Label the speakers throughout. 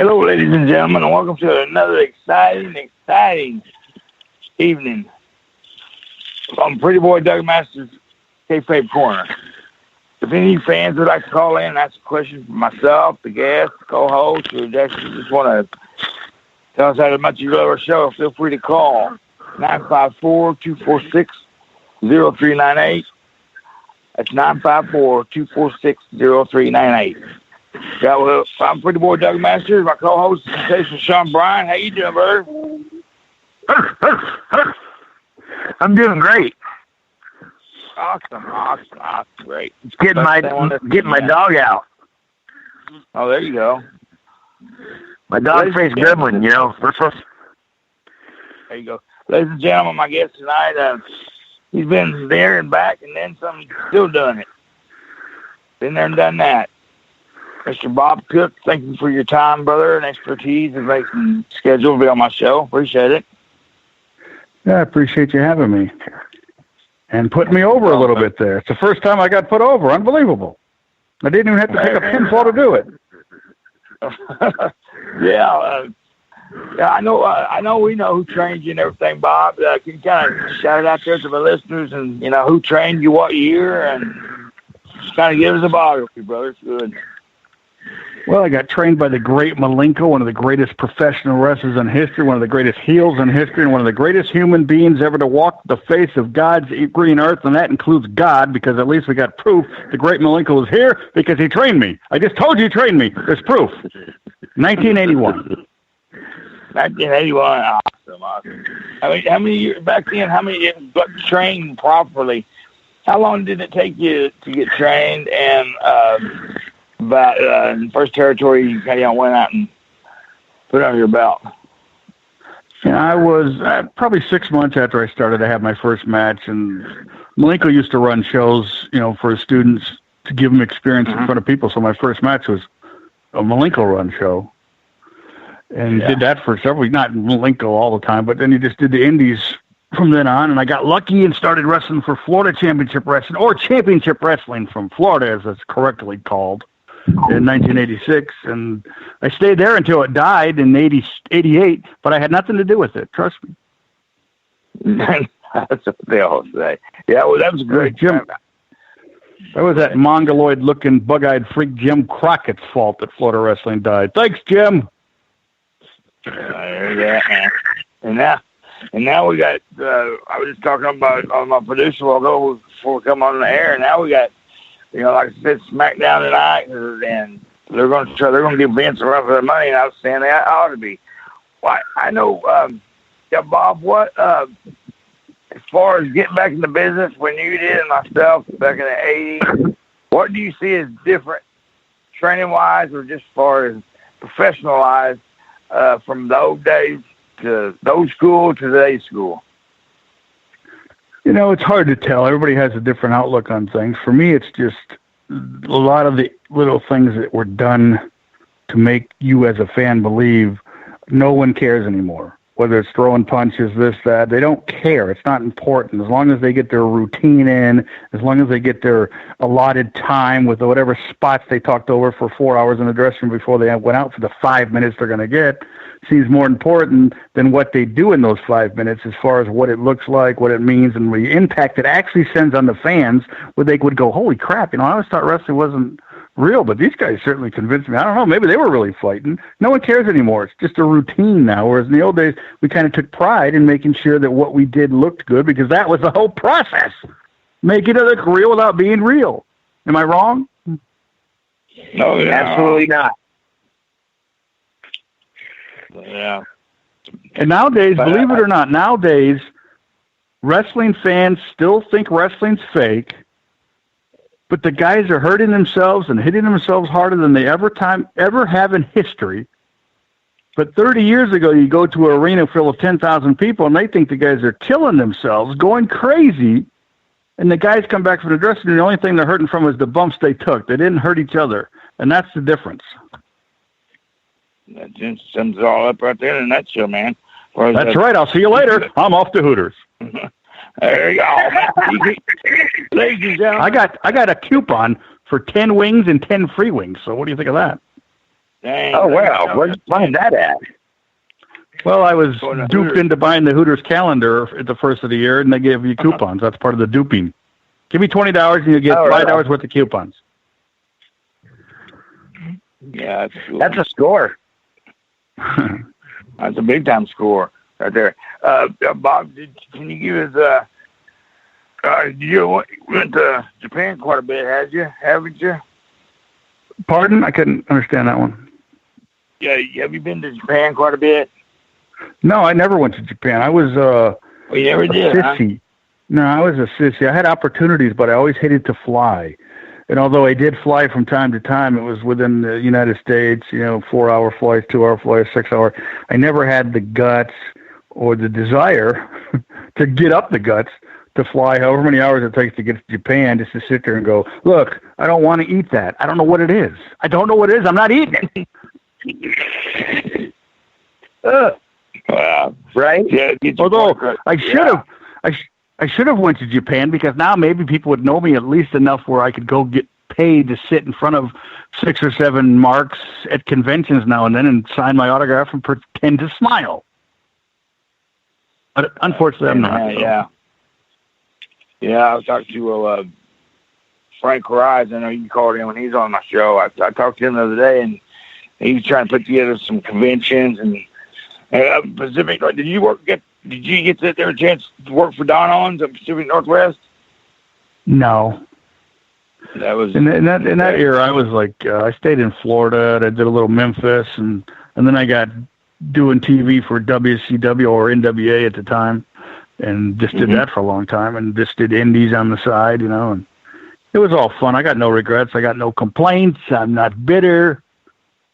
Speaker 1: Hello, ladies and gentlemen, and welcome to another exciting evening from Pretty Boy Doug Masters' Kayfabe Korner. If any fans would like to call in and ask a question for myself, the guest, the co-host, or just want to tell us how much you love our show, feel free to call 954-246-0398. That's 954-246-0398. I'm Pretty Boy Doug Masters. My co-host is Sean Bryan. How you doing, brother?
Speaker 2: I'm doing great.
Speaker 1: Awesome, great.
Speaker 2: Getting my dog out.
Speaker 1: Oh, there you go.
Speaker 2: My dog-faced gremlin, you know.
Speaker 1: There you go. Ladies and gentlemen, my guest tonight, he's been there and back and then some, still doing it. Been there and done that. Mr. Bob Cook, thank you for your time, brother, and expertise and making schedule to be on my show. Appreciate it.
Speaker 3: Yeah, I appreciate you having me. And putting me over a little bit there. It's the first time I got put over. Unbelievable. I didn't even have to pick a pinfall to do it.
Speaker 1: Yeah, I know we know who trained you and everything, Bob. Can you kind of shout it out there to the listeners and, you know, who trained you what year and just kind of give us a biography, brother. It's good.
Speaker 3: Well, I got trained by the great Malenko, one of the greatest professional wrestlers in history, one of the greatest heels in history, and one of the greatest human beings ever to walk the face of God's green earth, and that includes God, because at least we got proof the great Malenko is here because he trained me. I just told you he trained me. There's proof. 1981.
Speaker 1: 1981. Awesome. How many years back then? How many years trained properly? How long did it take you to get trained? And about first territory you kind of went out and put on your belt?
Speaker 3: Yeah, I was probably 6 months after I started to have my first match, and Malenko used to run shows, you know, for his students to give them experience in front of people. So my first match was a Malenko run show, and did that for several weeks. Not Malenko all the time, but then he just did the indies from then on, and I got lucky and started wrestling for Florida Championship Wrestling, or Championship Wrestling from Florida, as it's correctly called, in 1986, and I stayed there until it died in 88, but I had nothing to do with it, trust me.
Speaker 1: That's what they all say. Yeah, well, that was great.
Speaker 3: Jim, that was that mongoloid-looking, bug-eyed freak Jim Crockett's fault that Florida Wrestling died. Thanks, Jim.
Speaker 1: Yeah, and now we got, I was just talking about on my producer before we come on the air, and now we got, you know, like I said, SmackDown tonight, and they're going to give Vince a run for their money, and I was saying that ought to be. Well, I know, Bob, what, as far as getting back in the business when you did and myself back in the 80s, what do you see as different training-wise or just as far as professional-wise from the old days to the old school to today's school?
Speaker 3: You know, it's hard to tell. Everybody has a different outlook on things. For me, it's just a lot of the little things that were done to make you as a fan believe no one cares anymore. Whether it's throwing punches, this, that, they don't care. It's not important. As long as they get their routine in, as long as they get their allotted time with whatever spots they talked over for 4 hours in the dressing room before they went out for the 5 minutes they're going to get, seems more important than what they do in those 5 minutes as far as what it looks like, what it means, and the impact it actually sends on the fans, where they would go, holy crap, you know, I always thought wrestling wasn't real, but these guys certainly convinced me. I don't know, maybe they were really fighting. No one cares anymore. It's just a routine now, whereas in the old days, we kind of took pride in making sure that what we did looked good, because that was the whole process, making it look real without being real. Am I wrong?
Speaker 1: No,
Speaker 2: absolutely not.
Speaker 1: Yeah.
Speaker 3: And nowadays, believe it or not, nowadays, wrestling fans still think wrestling's fake, but the guys are hurting themselves and hitting themselves harder than they ever have in history. But 30 years ago, you go to an arena full of 10,000 people, and they think the guys are killing themselves, going crazy, and the guys come back from the dressing room, the only thing they're hurting from is the bumps they took. They didn't hurt each other, and that's the difference.
Speaker 1: That just sums it all up right there in a nutshell, man.
Speaker 3: That's right. I'll see you later. I'm off to Hooters.
Speaker 1: There you go. Ladies and gentlemen,
Speaker 3: I got a coupon for 10 wings and 10 free wings. So what do you think of that?
Speaker 1: Dang,
Speaker 2: Oh, wow. Where'd you find that at?
Speaker 3: Well, I was duped into buying the Hooters calendar at the first of the year, and they give you coupons. That's part of the duping. Give me $20 and you get $5 worth of coupons.
Speaker 1: Yeah,
Speaker 2: that's a score.
Speaker 1: That's a big time score right there. Bob, can you give us you went to Japan quite a bit, haven't you?
Speaker 3: Pardon? I couldn't understand that one.
Speaker 1: Yeah, have you been to Japan quite a bit?
Speaker 3: No, I never went to Japan. I was
Speaker 1: you never did,
Speaker 3: sissy. Huh? No, I was a sissy. I had opportunities, but I always hated to fly. And although I did fly from time to time, it was within the United States, 4-hour flights, 2-hour flights, 6-hour. I never had the guts or the desire to get up the guts to fly however many hours it takes to get to Japan just to sit there and go, look, I don't want to eat that. I don't know what it is. I don't know what it is. I'm not eating it.
Speaker 1: Right?
Speaker 3: Yeah. Although I should have went to Japan because now maybe people would know me at least enough where I could go get paid to sit in front of 6 or 7 marks at conventions now and then and sign my autograph and pretend to smile. But unfortunately, I'm not.
Speaker 1: Yeah, I was talking to Frank Rise. I know you called him when he's on my show. I talked to him the other day, and he's trying to put together some conventions and Pacific. Did you get there a chance to work for Don Owens at Pacific Northwest?
Speaker 3: No.
Speaker 1: That was
Speaker 3: in that era. I was like I stayed in Florida. And I did a little Memphis, and then I got doing TV for WCW or NWA at the time, and just did that for a long time, and just did indies on the side, and it was all fun. I got no regrets. I got no complaints. I'm not bitter.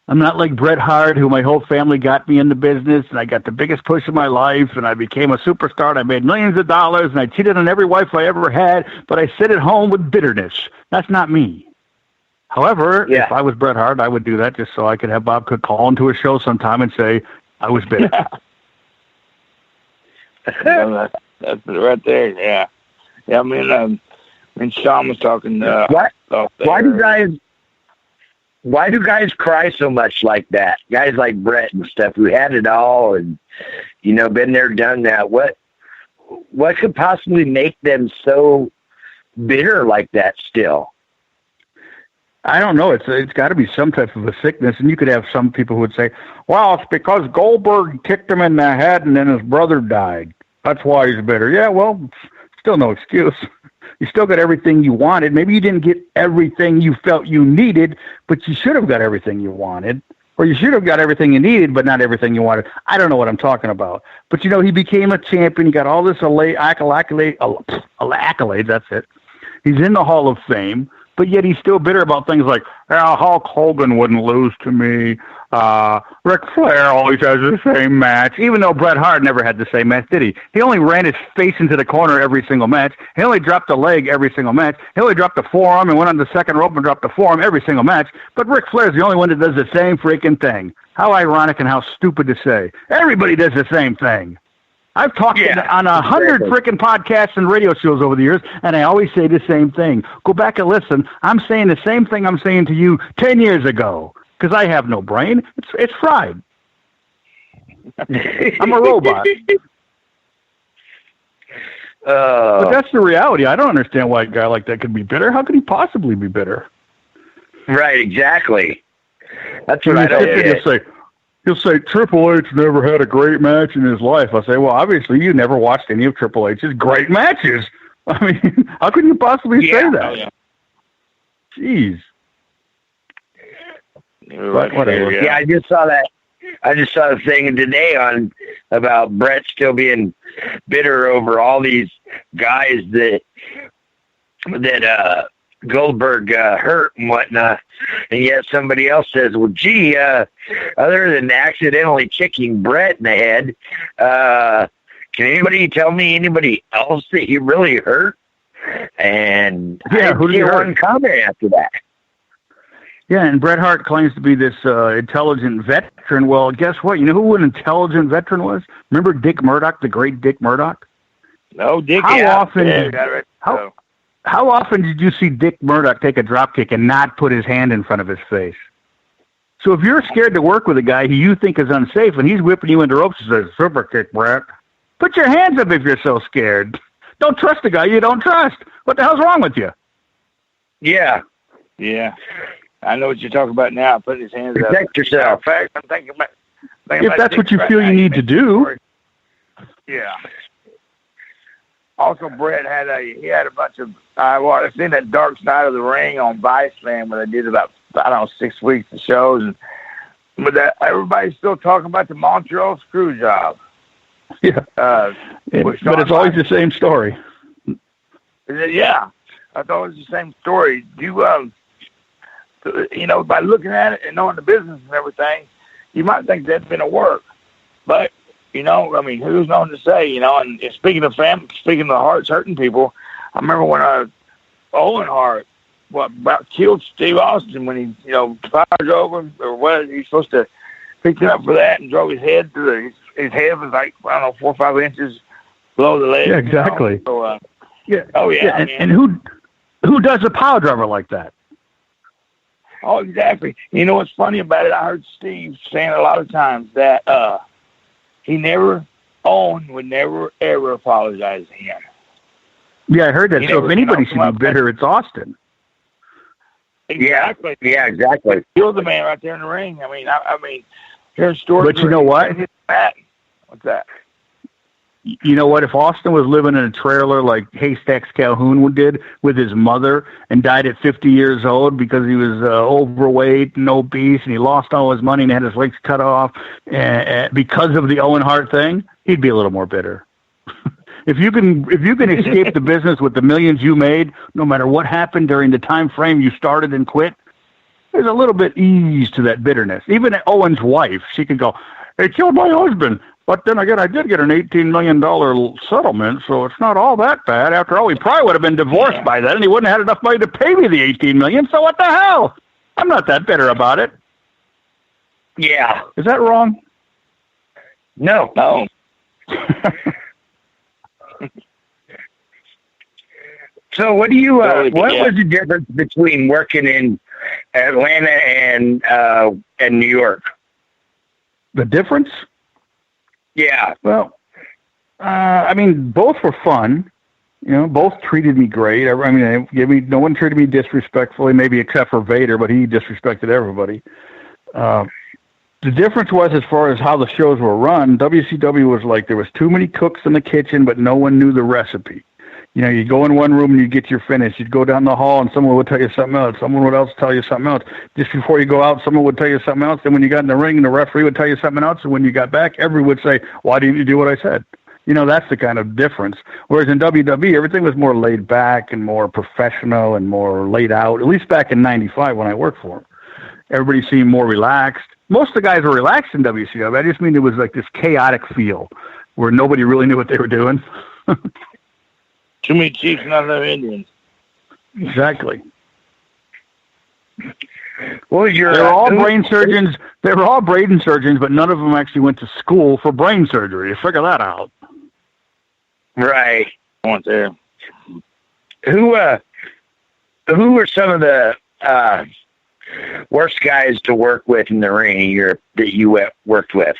Speaker 3: I'm not like Bret Hart, who my whole family got me into business, and I got the biggest push of my life, and I became a superstar, and I made millions of dollars, and I cheated on every wife I ever had, but I sit at home with bitterness. That's not me. However, if I was Bret Hart, I would do that just so I could have Bob Cook call into a show sometime and say, I was bitter.
Speaker 1: That's right there, yeah. Yeah, I mean, Sean was talking.
Speaker 2: Why do guys cry so much like that? Guys like Brett and stuff who had it all and, been there, done that. What could possibly make them so bitter like that still?
Speaker 3: I don't know. It's got to be some type of a sickness, and you could have some people who would say, well, it's because Goldberg kicked him in the head and then his brother died. That's why he's bitter. Yeah, well, still no excuse. You still got everything you wanted. Maybe you didn't get everything you felt you needed, but you should have got everything you wanted. Or you should have got everything you needed, but not everything you wanted. I don't know what I'm talking about. But, he became a champion. He got all this accolades, that's it. He's in the Hall of Fame, but yet he's still bitter about things like, Hulk Hogan wouldn't lose to me. Ric Flair always has the same match, even though Bret Hart never had the same match, did he? He only ran his face into the corner every single match. He only dropped a leg every single match. He only dropped a forearm and went on the second rope and dropped a forearm every single match. But Ric Flair's the only one that does the same freaking thing. How ironic and how stupid to say. Everybody does the same thing. I've talked on 100 freaking podcasts and radio shows over the years, and I always say the same thing. Go back and listen. I'm saying the same thing I'm saying to you 10 years ago. Because I have no brain. It's fried. I'm a robot. But that's the reality. I don't understand why a guy like that could be bitter. How could he possibly be bitter?
Speaker 2: Right, exactly. That's what I don't get.
Speaker 3: He'll say, Triple H never had a great match in his life. I say, well, obviously you never watched any of Triple H's great matches. I mean, how could you possibly say that?
Speaker 1: Oh, yeah.
Speaker 3: Jeez.
Speaker 1: Right,
Speaker 3: whatever.
Speaker 2: Yeah, I just saw that. I just saw the thing today about Brett still being bitter over all these guys that Goldberg hurt and whatnot, and yet somebody else says, "Well, gee, other than accidentally kicking Brett in the head, can anybody tell me anybody else that he really hurt?" And
Speaker 3: who did he hurt?
Speaker 2: One comment after that.
Speaker 3: Yeah, and Bret Hart claims to be this intelligent veteran. Well, guess what? You know who an intelligent veteran was? Remember Dick Murdoch, the great Dick Murdoch?
Speaker 1: No, Dick.
Speaker 3: How often did you see Dick Murdoch take a drop kick and not put his hand in front of his face? So if you're scared to work with a guy who you think is unsafe and he's whipping you into ropes and says, super kick, Brett, put your hands up if you're so scared. Don't trust a guy you don't trust. What the hell's wrong with you?
Speaker 2: Yeah.
Speaker 1: Yeah. I know what you're talking about now, putting his hands up.
Speaker 2: Protect yourself.
Speaker 1: In fact, I'm thinking about
Speaker 3: if that's what you feel you need to do.
Speaker 1: Yeah. Also, Brett had a bunch of, I've seen that Dark Side of the Ring on Vice, man, where they did about, 6 weeks of shows. But everybody's still talking about the Montreal screw job.
Speaker 3: Yeah. But it's always the same story.
Speaker 1: Yeah. I thought it was the same story. By looking at it and knowing the business and everything, you might think that's been a work. But, who's known to say, and speaking of the hearts hurting people, I remember when Owen Hart, about killed Steve Austin when he, fired over or what, he's supposed to pick it up for that and drove his head through his head was like, 4 or 5 inches below the leg.
Speaker 3: Yeah, exactly.
Speaker 1: So,
Speaker 3: yeah.
Speaker 1: Oh, yeah.
Speaker 3: And who does a power driver like that?
Speaker 1: Oh, exactly. You know what's funny about it? I heard Steve saying a lot of times that Owen would never, ever apologize to him.
Speaker 3: Yeah, I heard that. So if anybody should be bitter, it's Austin.
Speaker 1: Exactly.
Speaker 2: Yeah, exactly.
Speaker 1: Killed the man right there in the ring. I mean, here's stories.
Speaker 3: But you know what?
Speaker 1: What's that?
Speaker 3: You know what? If Austin was living in a trailer like Haystacks Calhoun did with his mother and died at 50 years old because he was overweight and obese and he lost all his money and had his legs cut off because of the Owen Hart thing, he'd be a little more bitter. If you can escape the business with the millions you made, no matter what happened during the time frame you started and quit, there's a little bit ease to that bitterness. Even Owen's wife, she can go, "They killed my husband. But then again, I did get an $18 million settlement, so it's not all that bad. After all, we probably would have been divorced by then, and he wouldn't have had enough money to pay me the $18 million, so what the hell? I'm not that bitter about it."
Speaker 2: Yeah.
Speaker 3: Is that wrong?
Speaker 2: No. So what do you, what was the difference between working in Atlanta and New York?
Speaker 3: The difference?
Speaker 2: Yeah.
Speaker 3: Well, both were fun. Both treated me great. No one treated me disrespectfully, maybe except for Vader, but he disrespected everybody. The difference was as far as how the shows were run, WCW was like there was too many cooks in the kitchen, but no one knew the recipe. You go in one room and you get your finish. You'd go down the hall and someone would tell you something else. Someone would else tell you something else. Just before you go out, someone would tell you something else. Then when you got in the ring, the referee would tell you something else. And when you got back, everyone would say, "Why didn't you do what I said?" That's the kind of difference. Whereas in WWE, everything was more laid back and more professional and more laid out, at least back in 95 when I worked for them. Everybody seemed more relaxed. Most of the guys were relaxed in WCW. I just mean it was like this chaotic feel where nobody really knew what they were doing.
Speaker 1: Too many chiefs, not enough Indians.
Speaker 3: Exactly.
Speaker 2: What was your?
Speaker 3: They were all brain surgeons. They were all brain surgeons, but none of them actually went to school for brain surgery. You figure that out.
Speaker 2: Right.
Speaker 1: I went there.
Speaker 2: Who were some of the worst guys to work with in the ring that you worked with?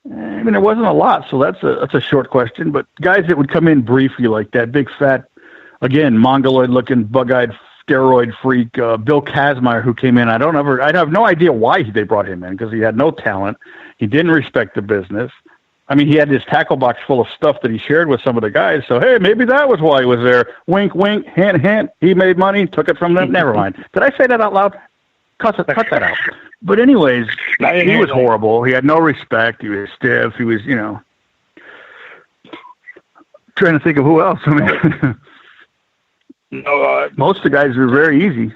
Speaker 3: There wasn't a lot, so that's a short question. But guys that would come in briefly like that, big fat, again, mongoloid-looking, bug-eyed steroid freak, Bill Kazmaier, who came in. I have no idea why they brought him in because he had no talent. He didn't respect the business. He had this tackle box full of stuff that he shared with some of the guys. So, hey, maybe that was why he was there. Wink, wink, hint, hint. He made money, took it from them. Never mind. Did I say that out loud? Cut that out. But anyways, he was horrible. He had no respect. He was stiff. He was, trying to think of who else. Most of the guys were very easy.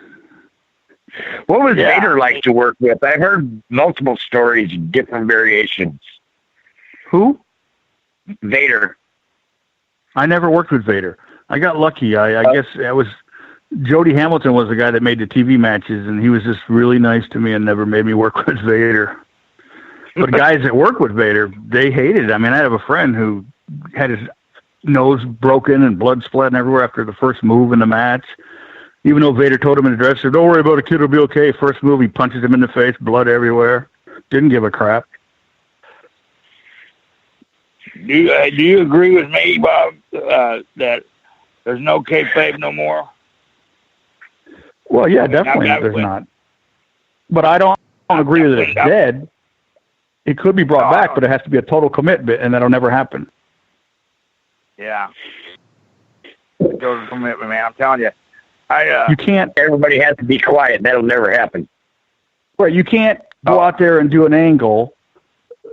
Speaker 2: What was Vader like to work with? I've heard multiple stories, different variations.
Speaker 3: Who?
Speaker 2: Vader.
Speaker 3: I never worked with Vader. I got lucky. I guess I was... Jody Hamilton was the guy that made the TV matches, and he was just really nice to me and never made me work with Vader. But guys that work with Vader, they hated it. I have a friend who had his nose broken and blood splatting everywhere after the first move in the match. Even though Vader told him in the dressing room, don't worry about it, kid, it'll be okay. First move, he punches him in the face, blood everywhere. Didn't give a crap.
Speaker 1: Do you agree with me, Bob, that there's no kayfabe no more?
Speaker 3: Well, yeah, definitely there's not. But I don't agree that it's dead. It could be brought back, but it has to be a total commitment, and that'll never happen.
Speaker 1: Yeah. Total commitment, man. I'm telling you.
Speaker 3: You can't.
Speaker 2: Everybody has to be quiet. That'll never happen.
Speaker 3: Right. You can't go out there and do an angle.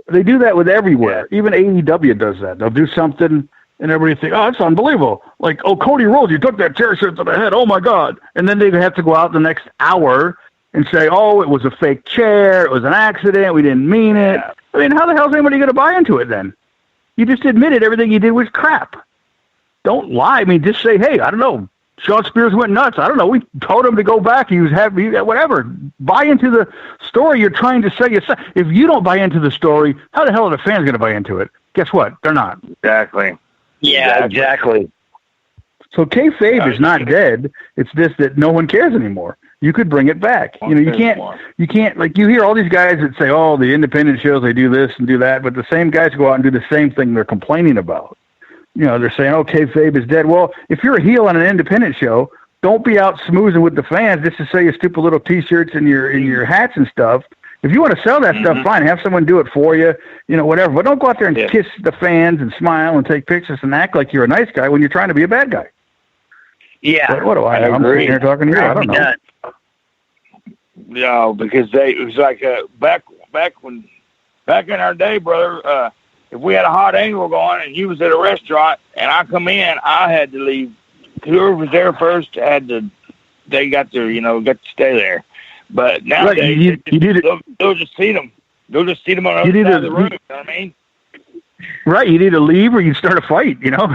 Speaker 3: They do that with everywhere. Yeah. Even AEW does that. They'll do something, and everybody think, oh, it's unbelievable. Like, oh, Cody Rhodes, you took that chair shot to the head. Oh, my God. And then they have to go out the next hour and say, oh, it was a fake chair. It was an accident. We didn't mean it. Yeah. I mean, how the hell is anybody going to buy into it then? You just admitted everything you did was crap. Don't lie. I mean, just say, hey, I don't know. Sean Spears went nuts. I don't know. We told him to go back. He was happy. Whatever. Buy into the story you're trying to say. If you don't buy into the story, how the hell are the fans going to buy into it? Guess what? They're not.
Speaker 1: Exactly.
Speaker 2: Yeah, exactly.
Speaker 3: So kayfabe is not dead. It's just that no one cares anymore. You could bring it back. You know, you can't, like, you hear all these guys that say, oh, the independent shows, they do this and do that, but the same guys go out and do the same thing they're complaining about. You know, they're saying, oh, kayfabe is dead. Well, if you're a heel on an independent show, don't be out smoozing with the fans just to sell your stupid little T-shirts and your hats and stuff. If you want to sell that stuff, fine. Have someone do it for you, you know, whatever. But don't go out there and kiss the fans and smile and take pictures and act like you're a nice guy when you're trying to be a bad guy.
Speaker 2: Yeah.
Speaker 3: What do I know? I'm sitting here talking to you. I don't know.
Speaker 1: No, because it was like back in our day, brother. If we had a hot angle going and you was at a restaurant and I come in, I had to leave. Whoever was there first they got to stay there. But nowadays, they'll just see them. They'll just see them on the other side of the room. You know what I mean?
Speaker 3: Right. You need to leave or you start a fight, you know?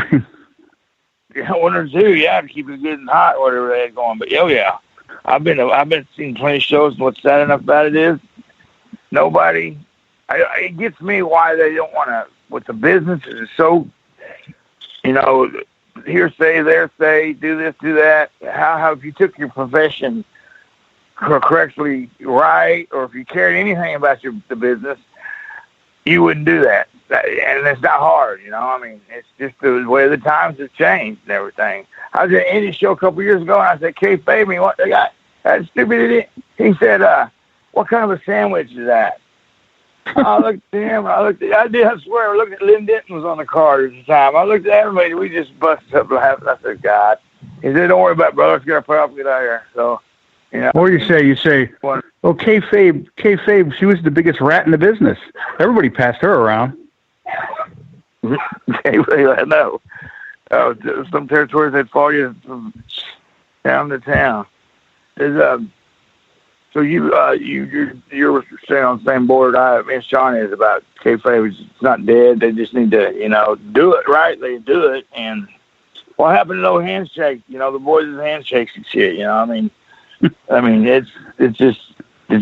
Speaker 1: Yeah, one or two, to keep it good and hot, whatever they had going. But, yeah. I've been seeing plenty of shows, and what's sad enough about it is nobody. It gets me why they don't want to. With the business, is so, hearsay, there say, do this, do that. How if you took your profession correctly right, or if you cared anything about the business, you wouldn't do that. And it's not hard, I mean, it's just the way the times have changed and everything. I was at an indie show a couple years ago, and I said, Kayfabe, what they got? That stupid idiot. He said, what kind of a sandwich is that? I looked at him, I swear, I looked at Lynn Denton was on the card at the time. I looked at everybody, we just busted up laughing. I said, God. He said, don't worry about it, brother. Let's get our put up and get out of here. So,
Speaker 3: Or you say, well, Kayfabe, she was the biggest rat in the business. Everybody passed her around.
Speaker 1: I know. Some territories they'd follow you from town to town. So you're staying on the same board me and Sean is about kayfabe. It's not dead. They just need to do it right. They do it. And what happened to no handshake? The boys' handshakes and shit. I mean, it's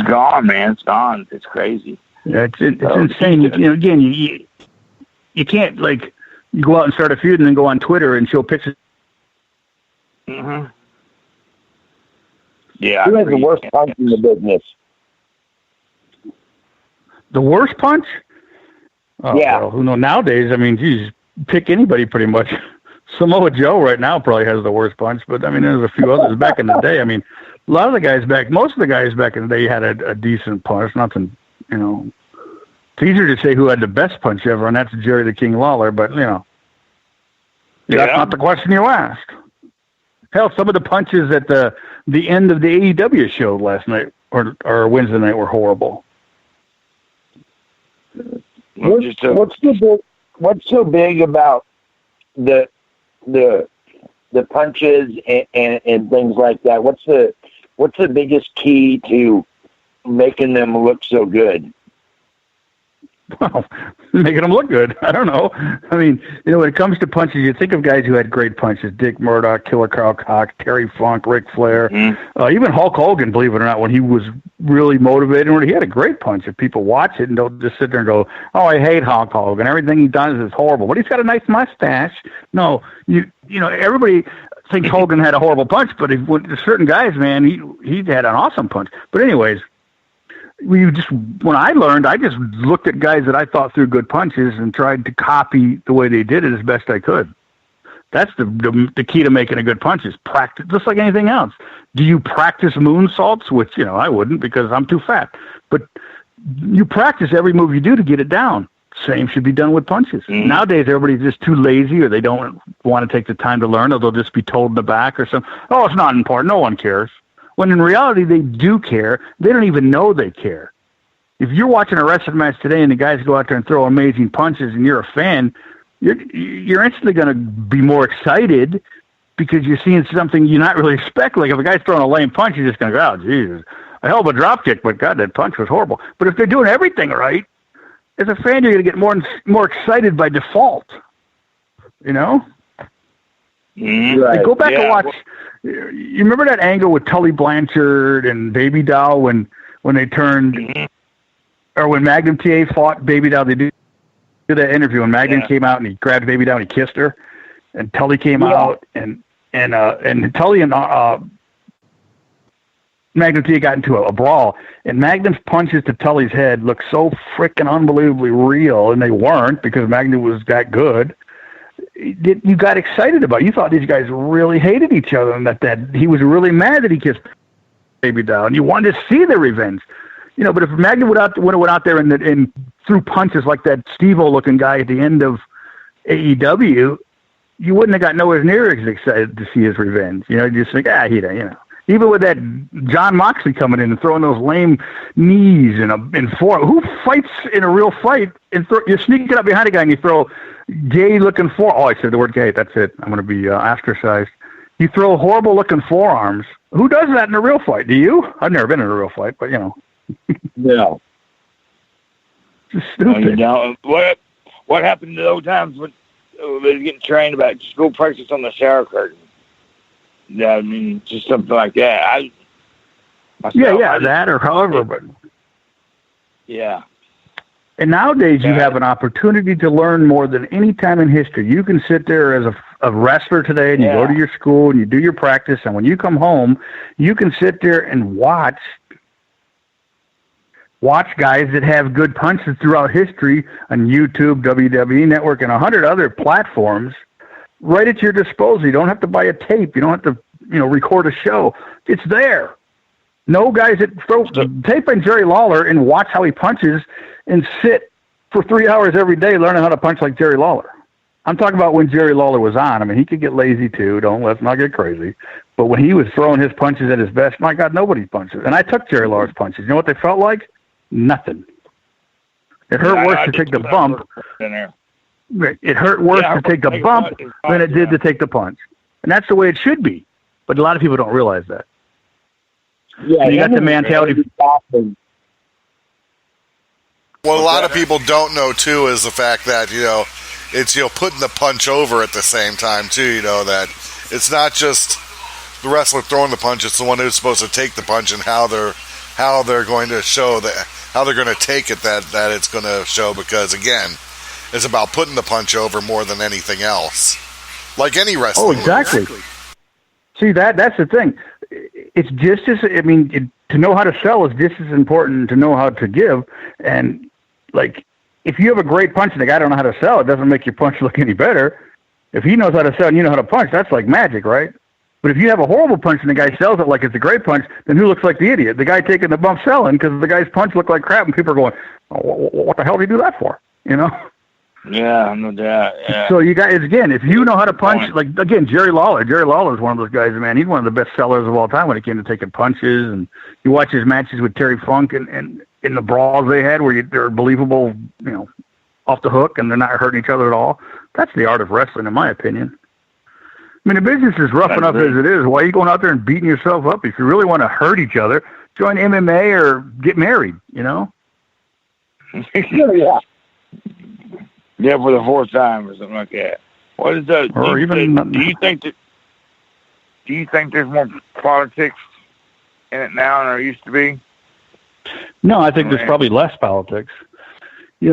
Speaker 1: gone, man. It's gone. It's crazy.
Speaker 3: Yeah, it's insane. Again, you can't, like, you go out and start a feud and then go on Twitter and show pictures.
Speaker 1: Mm-hmm. Yeah.
Speaker 2: Who has the worst punch in the business?
Speaker 3: The worst punch? Oh,
Speaker 2: yeah.
Speaker 3: Well, who knows? Nowadays, I mean, geez, pick anybody pretty much. Samoa Joe right now probably has the worst punch, but, I mean, there's a few others back in the day. I mean, most of the guys back in the day had a decent punch. Nothing, It's easier to say who had the best punch ever, and that's Jerry the King Lawler, but, that's not the question you asked. Hell, some of the punches at the end of the AEW show last night or Wednesday night were horrible.
Speaker 2: What's so big about the punches and things like that? What's the biggest key to making them look so good?
Speaker 3: Well, making them look good. I don't know. I mean, when it comes to punches, you think of guys who had great punches: Dick Murdoch, Killer Carl Cox, Terry Funk, Ric Flair, even Hulk Hogan. Believe it or not, when he was really motivated, he had a great punch. If people watch it and don't just sit there and go, "Oh, I hate Hulk Hogan. Everything he does is horrible," but he's got a nice mustache. No, everybody. think Hogan had a horrible punch, but if went to certain guys, man, he had an awesome punch. But anyways, when I learned, I just looked at guys that I thought threw good punches and tried to copy the way they did it as best I could. That's the key to making a good punch is practice, just like anything else. Do you practice moonsaults? Which, I wouldn't because I'm too fat. But you practice every move you do to get it down. Same should be done with punches. Nowadays, everybody's just too lazy or they don't want to take the time to learn or they'll just be told in the back or something. Oh, it's not important. No one cares. When in reality, they do care. They don't even know they care. If you're watching a wrestling match today and the guys go out there and throw amazing punches and you're a fan, you're instantly going to be more excited because you're seeing something you not really expect. Like if a guy's throwing a lame punch, you're just going to go, oh, Jesus, a hell of a drop kick, but God, that punch was horrible. But if they're doing everything right, as a fan, you're going to get more excited by default.
Speaker 1: Right.
Speaker 3: Like go back and watch. You remember that angle with Tully Blanchard and Baby Doll when they turned, or when Magnum TA fought Baby Doll? They did that interview when Magnum came out and he grabbed Baby Doll and he kissed her, and Tully came out and Tully and Magnum TA got into a brawl, and Magnum's punches to Tully's head looked so freaking unbelievably real, and they weren't because Magnum was that good. You got excited about it. You thought these guys really hated each other and that he was really mad that he kissed Baby Doll, and you wanted to see the revenge. But if Magnum would have went out there and threw punches like that Steve-O looking guy at the end of AEW, you wouldn't have got nowhere near as excited to see his revenge. You just think, Even with that John Moxley coming in and throwing those lame knees in four. Who fights in a real fight and you're sneaking up behind a guy and you throw gay-looking I said the word gay. That's it. I'm going to be ostracized. You throw horrible-looking forearms. Who does that in a real fight? Do you? I've never been in a real fight, but
Speaker 1: No.
Speaker 3: It's stupid.
Speaker 1: What happened to those times when they were getting trained about school practice on the shower curtain? Yeah, I mean, just something like that.
Speaker 3: That or however, but
Speaker 1: yeah.
Speaker 3: And nowadays, you have an opportunity to learn more than any time in history. You can sit there as a wrestler today, and you go to your school, and you do your practice, and when you come home, you can sit there and watch guys that have good punches throughout history on YouTube, WWE Network, and 100 other platforms right at your disposal. You don't have to buy a tape. You don't have to, record a show. It's there. No guys that throw tape on Jerry Lawler and watch how he punches and sit for 3 hours every day learning how to punch like Jerry Lawler. I'm talking about when Jerry Lawler was on. I mean, he could get lazy too. Let's not get crazy. But when he was throwing his punches at his best, my God, nobody punches. And I took Jerry Lawler's punches. You know what they felt like? Nothing. It hurt worse to take the bump. It hurt worse to take the bump than it did to take the punch. And that's the way it should be. But a lot of people don't realize that.
Speaker 1: Yeah,
Speaker 3: you got the mentality.
Speaker 4: What a lot of people don't know too is the fact that it's putting the punch over at the same time too. That it's not just the wrestler throwing the punch; it's the one who's supposed to take the punch and how they're going to show that how they're going to take it that it's going to show, because again, it's about putting the punch over more than anything else. Like any wrestling.
Speaker 3: Oh, exactly. Move. See, that's the thing. It's just as, to know how to sell is just as important to know how to give. And, if you have a great punch and the guy don't know how to sell, it doesn't make your punch look any better. If he knows how to sell and you know how to punch, that's like magic, right? But if you have a horrible punch and the guy sells it like it's a great punch, then who looks like the idiot? The guy taking the bump selling because the guy's punch looked like crap and people are going, oh, what the hell did he do that for?
Speaker 1: Yeah, no doubt. Yeah.
Speaker 3: So you guys, again, if you know how to punch, Jerry Lawler is one of those guys, man. He's one of the best sellers of all time when it came to taking punches. And you watch his matches with Terry Funk and in the brawls they had where they're believable, off the hook and they're not hurting each other at all. That's the art of wrestling, in my opinion. I mean, the business is rough enough as it is. Why are you going out there and beating yourself up? If you really want to hurt each other, join MMA or get married,
Speaker 1: Yeah, for the fourth time or something like that. What is that? Do you think there's more politics in it now than there used to be?
Speaker 3: No, I think there's probably less politics.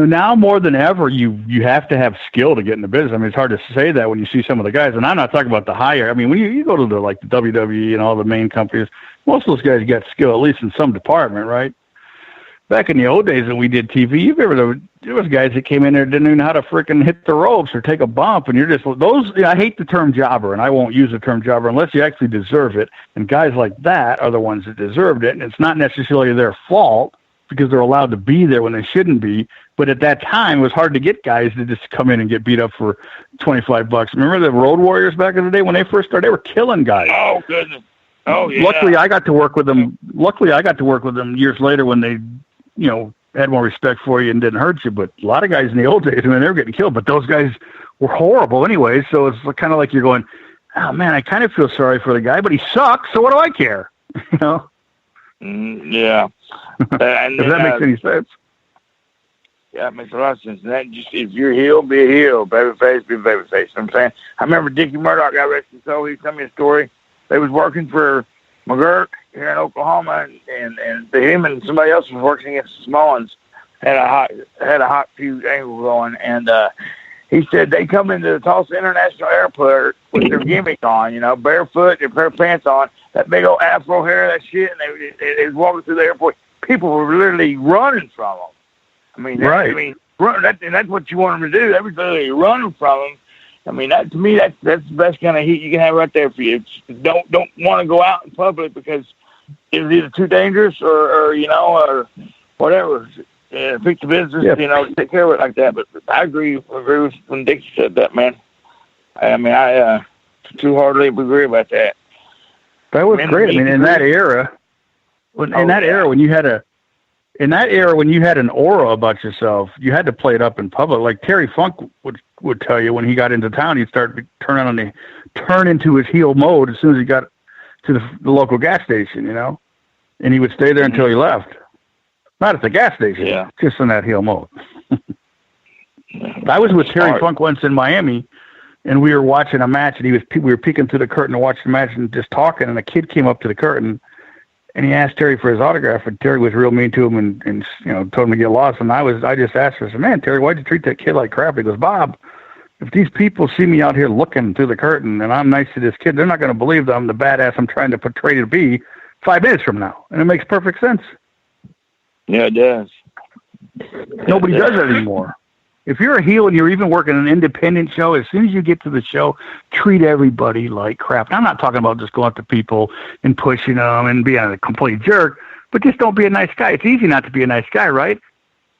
Speaker 3: now more than ever, you have to have skill to get in the business. I mean, it's hard to say that when you see some of the guys, and I'm not talking about the higher. I mean, when you go to the WWE and all the main companies, most of those guys got skill, at least in some department, right? Back in the old days when we did TV, there was guys that came in there didn't even know how to freaking hit the ropes or take a bump, and you're just those. I hate the term jobber, and I won't use the term jobber unless you actually deserve it. And guys like that are the ones that deserved it, and it's not necessarily their fault because they're allowed to be there when they shouldn't be. But at that time, it was hard to get guys to just come in and get beat up for $25. Remember the Road Warriors back in the day when they first started? They were killing guys.
Speaker 1: Oh goodness. Oh yeah.
Speaker 3: Luckily, I got to work with them. Years later when they, had more respect for you and didn't hurt you. But a lot of guys in the old days, they were getting killed. But those guys were horrible anyway. So it's kind of like you're going, oh man, I kind of feel sorry for the guy, but he sucks. So what do I care?
Speaker 1: Yeah. And
Speaker 3: if that makes any sense.
Speaker 1: Yeah, it makes a lot of sense. And that just, if you're a heel, be a heel. Babyface, be a babyface. You know what I'm saying? I remember Dickie Murdoch got arrested, so he told me a story. They was working for McGurk here in Oklahoma, and him and somebody else was working against the Smallins. Had a hot feud angle going, and he said they come into the Tulsa International Airport with their gimmick on, barefoot, their pair of pants on, that big old afro hair, that shit, and they was walking through the airport. People were literally running from them. I mean,
Speaker 3: right.
Speaker 1: That's what you want them to do. They were literally running from them. I mean, to me, that's the best kind of heat you can have right there for you. Don't want to go out in public because it's either too dangerous or whatever. Yeah, pick the business, take care of it like that. But I agree with when Dickie said that, man. I mean, I wholeheartedly agree about that.
Speaker 3: That was great. I mean, in that era, when you had an aura about yourself, you had to play it up in public. Like Terry Funk would tell you when he got into town, he'd start to turn into his heel mode as soon as he got to the local gas station, and he would stay there until he left. Not at the gas station, just in that heel mode. I was with Terry Funk once in Miami, and we were watching a match, and we were peeking through the curtain to watch the match and just talking, and a kid came up to the curtain, and he asked Terry for his autograph, and Terry was real mean to him and told him to get lost. And I just asked him, I said, man, Terry, why'd you treat that kid like crap? He goes, Bob, if these people see me out here looking through the curtain and I'm nice to this kid, they're not going to believe that I'm the badass I'm trying to portray to be 5 minutes from now. And it makes perfect sense.
Speaker 1: Yeah, it does.
Speaker 3: Nobody does that anymore. If you're a heel and you're even working an independent show, as soon as you get to the show, treat everybody like crap. And I'm not talking about just going up to people and pushing them and being a complete jerk, but just don't be a nice guy. It's easy not to be a nice guy, right?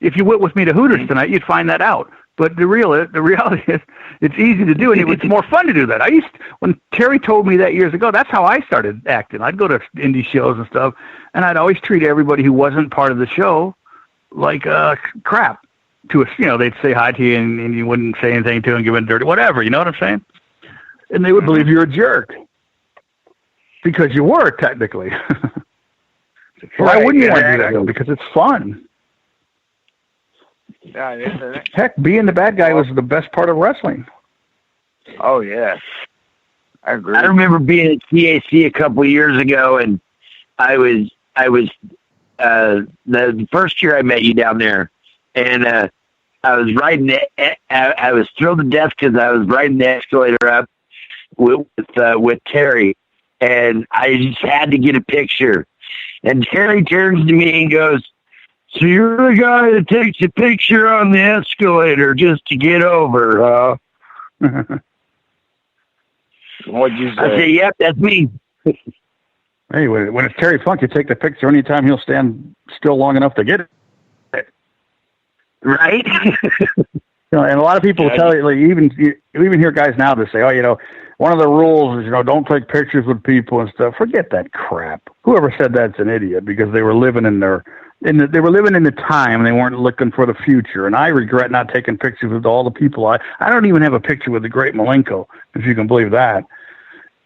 Speaker 3: If you went with me to Hooters tonight, you'd find that out. But the reality is, it's easy to do, and it's more fun to do that. When Terry told me that years ago, that's how I started acting. I'd go to indie shows and stuff, and I'd always treat everybody who wasn't part of the show like crap. To us, they'd say hi to you, and you wouldn't say anything to them, give them dirty, whatever. You know what I'm saying? And they would believe you're a jerk because you were technically. Why wouldn't you want to do that? Because it's fun. Heck, being the bad guy was the best part of wrestling.
Speaker 1: Oh yeah, I agree.
Speaker 2: I remember being at CAC a couple of years ago, and I was the first year I met you down there, and I was riding. I was thrilled to death because I was riding the escalator up with Terry, and I just had to get a picture. And Terry turns to me and goes, "So you're the guy that takes a picture on the escalator just to get over, huh?"
Speaker 1: What'd you say?
Speaker 2: I say, "Yep, that's me."
Speaker 3: Hey, when it's Terry Funk, you take the picture anytime he'll stand still long enough to get it.
Speaker 2: Right?
Speaker 3: And a lot of people tell you, like, you even hear guys now that say, "Oh, one of the rules is, don't take pictures with people and stuff." Forget that crap. Whoever said that's an idiot because they were living in the time and they weren't looking for the future. And I regret not taking pictures with all the people. I don't even have a picture with the great Malenko, if you can believe that.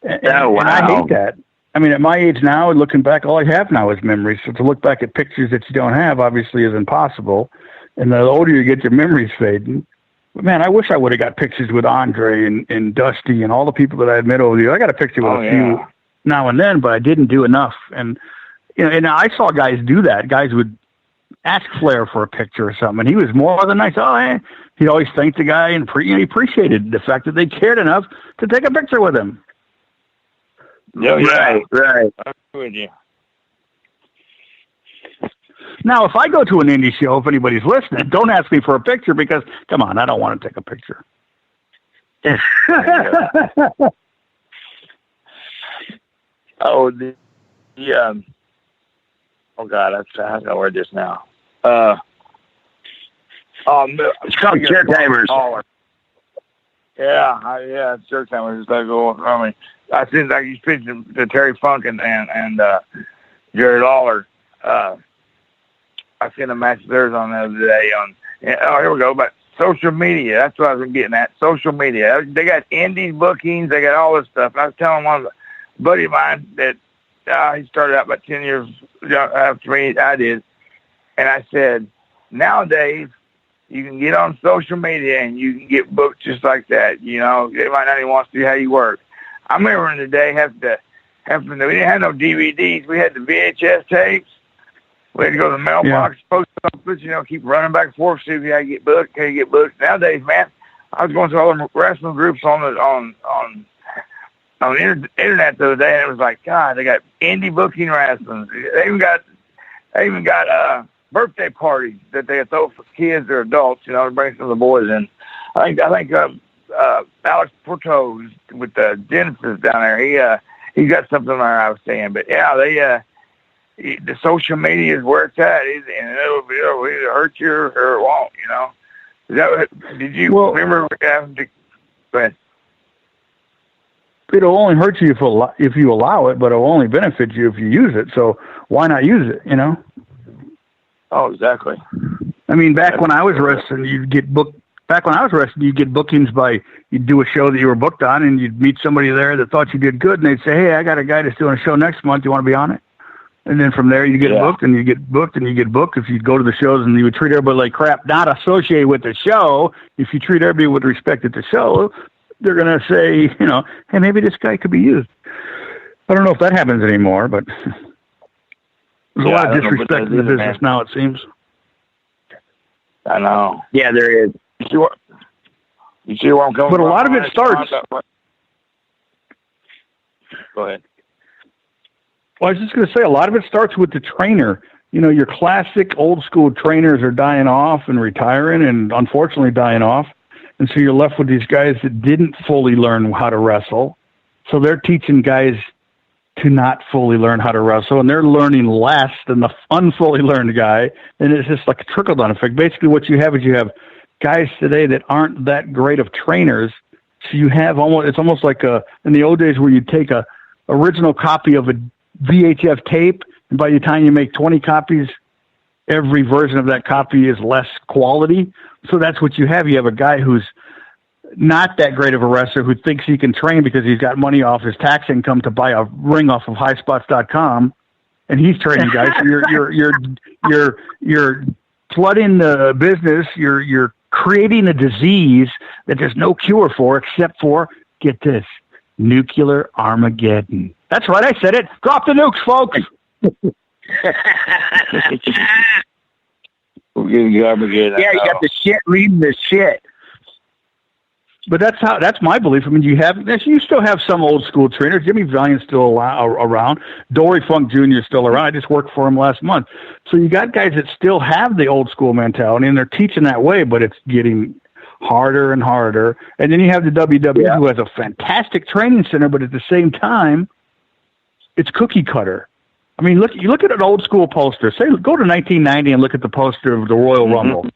Speaker 2: Oh, wow.
Speaker 3: And I hate that. I mean, at my age now, looking back, all I have now is memories. So to look back at pictures that you don't have, obviously, is impossible. And the older you get, your memories fading. But man, I wish I would have got pictures with Andre and Dusty and all the people that I had met over the years. I got a picture with a few now and then, but I didn't do enough. And and I saw guys do that. Guys would ask Flair for a picture or something. And he was more than nice. Oh, hey. He always thanked the guy and he appreciated the fact that they cared enough to take a picture with him.
Speaker 1: Yeah,
Speaker 2: Right.
Speaker 1: I'm with you.
Speaker 3: Now, if I go to an indie show, if anybody's listening, don't ask me for a picture because, come on, I don't want to take a picture.
Speaker 1: Oh, oh God, I know where this now.
Speaker 2: It's called chair timers.
Speaker 1: Yeah, chair timers. They go. I mean, I think like you mentioned the Terry Funk and Jerry Lawler. I seen a match of theirs on the other day here we go. But social media, that's what I was getting at. Social media. They got indie bookings. They got all this stuff. And I was telling one of a buddy of mine that he started out about 10 years after me. I did. And I said, nowadays, you can get on social media and you can get booked just like that. You know, everybody not even wants to see how you work. I remember in the day we didn't have no DVDs. We had the VHS tapes. We had to go to the mailbox, post office, keep running back and forth, see how you get booked. Nowadays, man, I was going to all the wrestling groups on the internet the other day, and it was like, God, they got indie booking wrestling. They even got birthday parties that they throw for kids or adults, to bring some of the boys in. I think Alex Porto with the Genesis down there, he got something there I was saying. But yeah, the social media is where it's at, and it'll either hurt you or it won't. Is that did you remember having to? Go ahead.
Speaker 3: It'll only hurt you if you allow it, but it'll only benefit you if you use it. So why not use it?
Speaker 1: Oh, exactly.
Speaker 3: I mean, back when I was wrestling, you'd get booked. Back when I was wrestling, you'd get bookings you'd do a show that you were booked on, and you'd meet somebody there that thought you did good, and they'd say, "Hey, I got a guy that's doing a show next month. Do you want to be on it?" And then from there, you get booked, and you get booked, and you get booked. If you go to the shows and you would treat everybody like crap, not associated with the show. If you treat everybody with respect at the show, they're going to say, hey, maybe this guy could be used. I don't know if that happens anymore, but there's a lot of disrespect in the business now, it seems.
Speaker 1: I know.
Speaker 2: Yeah, there is.
Speaker 1: You see where I'm coming from?
Speaker 3: But a lot of it starts.
Speaker 1: Go ahead.
Speaker 3: Well, I was just going to say, a lot of it starts with the trainer. Your classic old school trainers are dying off and retiring and unfortunately dying off. And so you're left with these guys that didn't fully learn how to wrestle. So they're teaching guys to not fully learn how to wrestle, and they're learning less than the unfully learned guy. And it's just like a trickle-down effect. Basically what you have is you have guys today that aren't that great of trainers. So you have it's almost like in the old days where you take a original copy of a VHF tape, and by the time you make 20 copies, every version of that copy is less quality. So that's what you have. You have a guy who's not that great of a wrestler who thinks he can train because he's got money off his tax income to buy a ring off of highspots.com, and he's training guys. So you're flooding the business. You're creating a disease that there's no cure for except for, get this, nuclear Armageddon. That's right, I said it. Drop the nukes, folks.
Speaker 1: Armageddon.
Speaker 2: Yeah, you got the shit reading the shit.
Speaker 3: But that's my belief. I mean, you still have some old school trainers. Jimmy Valiant's still around. Dory Funk Jr. is still around. I just worked for him last month. So you got guys that still have the old school mentality, and they're teaching that way, but it's getting harder and harder. And then you have the WWE who has a fantastic training center, but at the same time, it's cookie cutter. I mean, you look at an old school poster. Say, go to 1990 and look at the poster of the Royal Rumble.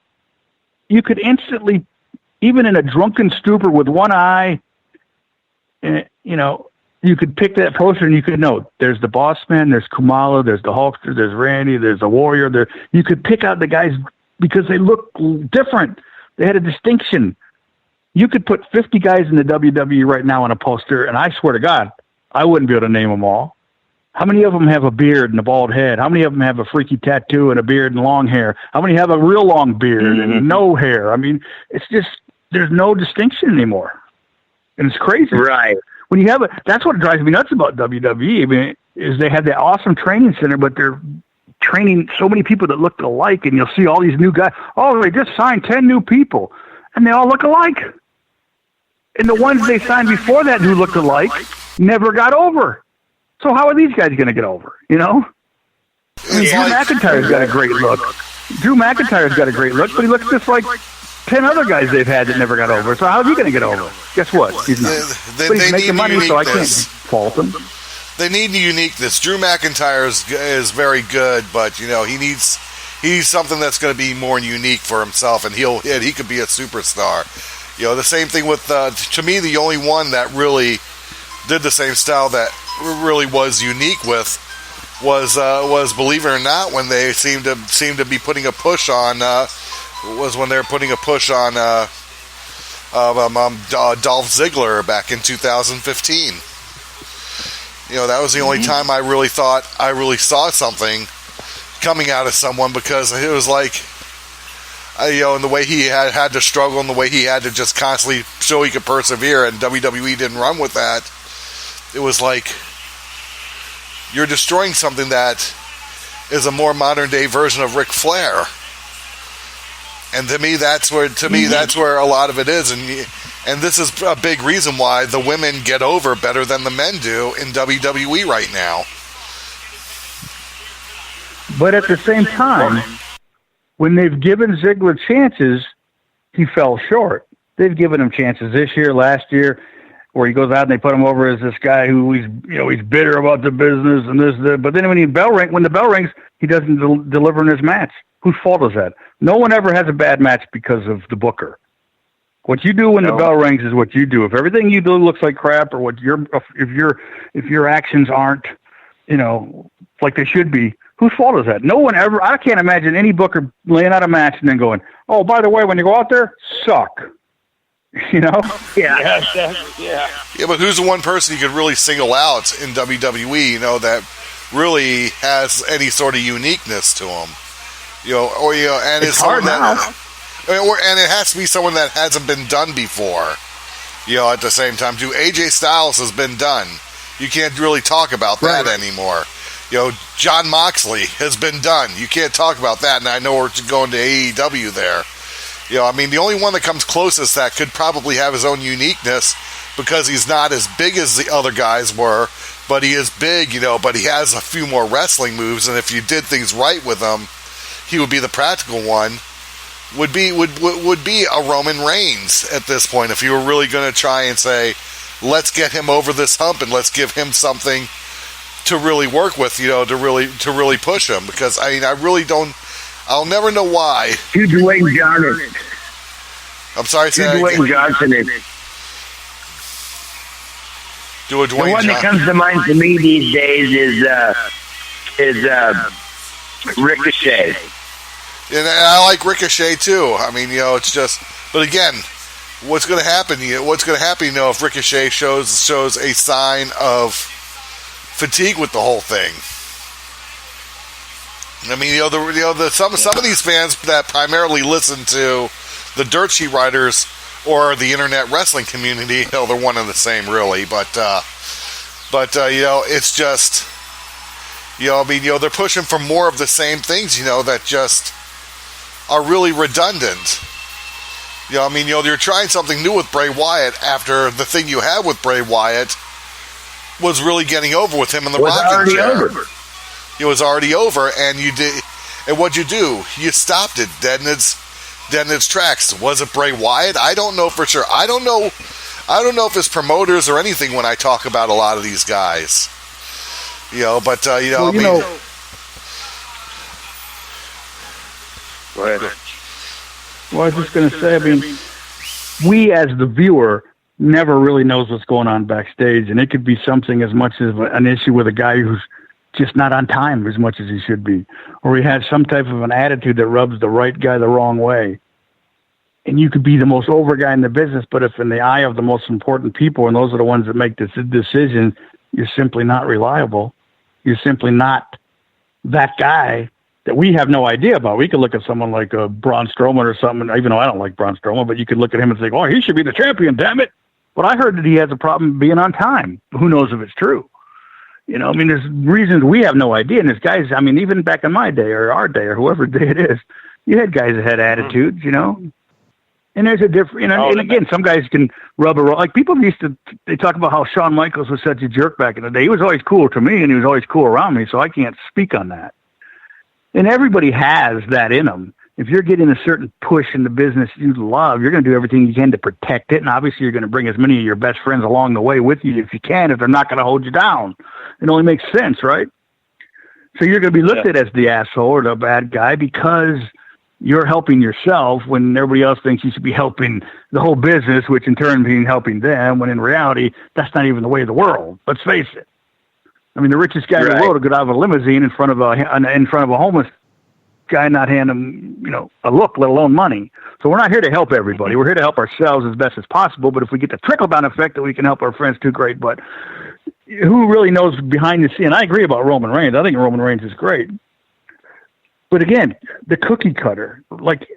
Speaker 3: You could instantly, even in a drunken stupor with one eye, you could pick that poster and you could know there's the Boss Man, there's Kamala, there's the Hulkster, there's Randy, there's the Warrior. You could pick out the guys because they look different. They had a distinction. You could put 50 guys in the WWE right now on a poster, and I swear to God, I wouldn't be able to name them all. How many of them have a beard and a bald head? How many of them have a freaky tattoo and a beard and long hair? How many have a real long beard and no hair? I mean, it's just, there's no distinction anymore. And it's crazy.
Speaker 2: Right.
Speaker 3: When you have that's what drives me nuts about WWE. I mean, is they have that awesome training center, but they're training so many people that look alike, and you'll see all these new guys. Oh, they just signed 10 new people, and they all look alike. And the ones they signed before that who looked alike never got over. So how are these guys going to get over, you know? Drew McIntyre's got a great look. Drew McIntyre's got a great look, but he looks just like 10 other guys they've had that never got over. So how's he going to get over? Guess what? He's not. But he's making money, so I can't fault him.
Speaker 4: They need uniqueness. Drew McIntyre is very good, but, you know, he needs something that's going to be more unique for himself, and he could be a superstar. You know, the same thing with, to me, the only one that really did the same style that really was unique with was Believe It or Not, when they seemed to be putting a push on was when they were putting a push on Dolph Ziggler back in 2015. You know, that was the only time I really thought I really saw something coming out of someone, because it was like, you know, and the way he had to struggle, and the way he had to just constantly show he could persevere, and WWE didn't run with that. It was like, you're destroying something that is a more modern day version of Ric Flair. And to me, that's where a lot of it is, and this is a big reason why the women get over better than the men do in WWE right now.
Speaker 3: But at the same time, when they've given Ziggler chances, he fell short. They've given him chances this year, last year, where he goes out and they put him over as this guy who he's bitter about the business and this. But then when the bell rings, he doesn't deliver in his match. Whose fault is that? No one ever has a bad match because of the booker. What you do when the bell rings is what you do. If everything you do looks like crap, or if your actions aren't, you know, like they should be, whose fault is that? No one ever. I can't imagine any booker laying out a match and then going, "Oh, by the way, when you go out there, suck." You know?
Speaker 1: Yeah.
Speaker 4: Yeah, but who's the one person you could really single out in WWE, you know, that really has any sort of uniqueness to him? You know, or, you know, and
Speaker 3: it's hard now.
Speaker 4: And it has to be someone that hasn't been done before. You know, at the same time, too, AJ Styles has been done. You can't really talk about that anymore. You know, John Moxley has been done. You can't talk about that, and I know we're going to AEW there. You know, I mean, the only one that comes closest that could probably have his own uniqueness, because he's not as big as the other guys were, but he is big, you know, but he has a few more wrestling moves, and if you did things right with him, he would be the practical one, would be a Roman Reigns at this point, if you were really going to try and say, let's get him over this hump and let's give him something to really work with, you know, to really push him. Because I mean, I'll never know why.
Speaker 2: To Dwayne Johnson.
Speaker 4: I'm sorry,
Speaker 2: to Dwayne Johnson is.
Speaker 4: Do a Dwayne
Speaker 2: The one
Speaker 4: Johnson.
Speaker 2: that comes to mind to me these days is Ricochet.
Speaker 4: And I like Ricochet too. I mean, you know, it's just, but again, what's going to happen? You know, if Ricochet shows a sign of fatigue with the whole thing. I mean, some of these fans that primarily listen to the dirt sheet writers or the internet wrestling community, you know, they're one and the same, really. But you know, it's just, you know, I mean, you know, they're pushing for more of the same things, you know, that just are really redundant. You know, I mean, you know, you're trying something new with Bray Wyatt after the thing you had with Bray Wyatt was really getting over with him in the rocking chair. It was already over, and you did. And what'd you do? You stopped it dead in its tracks. Was it Bray Wyatt? I don't know for sure. I don't know if it's promoters or anything when I talk about a lot of these guys. You know, but you know,
Speaker 3: well,
Speaker 2: Go ahead.
Speaker 3: Well, I was just going to say, I mean, we as the viewer never really knows what's going on backstage, and it could be something as much as an issue with a guy who's just not on time as much as he should be, or he has some type of an attitude that rubs the right guy the wrong way. And you could be the most over guy in the business, but if in the eye of the most important people, and those are the ones that make this decision, you're simply not reliable. You're simply not that guy that we have no idea about. We could look at someone like Braun Strowman or something, even though I don't like Braun Strowman, but you could look at him and say, oh, he should be the champion, damn it. But I heard that he has a problem being on time. Who knows if it's true? You know, I mean, there's reasons we have no idea. And there's guys, I mean, even back in my day or our day or whoever day it is, you had guys that had attitudes, you know. And there's a different, you know, and again, some guys can rub a, like people used to, they talk about how Shawn Michaels was such a jerk back in the day. He was always cool to me and he was always cool around me, so I can't speak on that. And everybody has that in them. If you're getting a certain push in the business you love, you're going to do everything you can to protect it. And obviously you're going to bring as many of your best friends along the way with you if you can, if they're not going to hold you down. It only makes sense, right? So you're going to be looked at as the asshole or the bad guy because you're helping yourself when everybody else thinks you should be helping the whole business, which in turn means helping them, when in reality, that's not even the way of the world. Let's face it. I mean, the richest guy in the world will get out of a limousine in front of a homeless guy, not hand him, you know, a look, let alone money. So we're not here to help everybody. We're here to help ourselves as best as possible. But if we get the trickle-down effect that we can help our friends too, great. But who really knows behind the scene? I agree about Roman Reigns. I think Roman Reigns is great. But again, the cookie cutter, like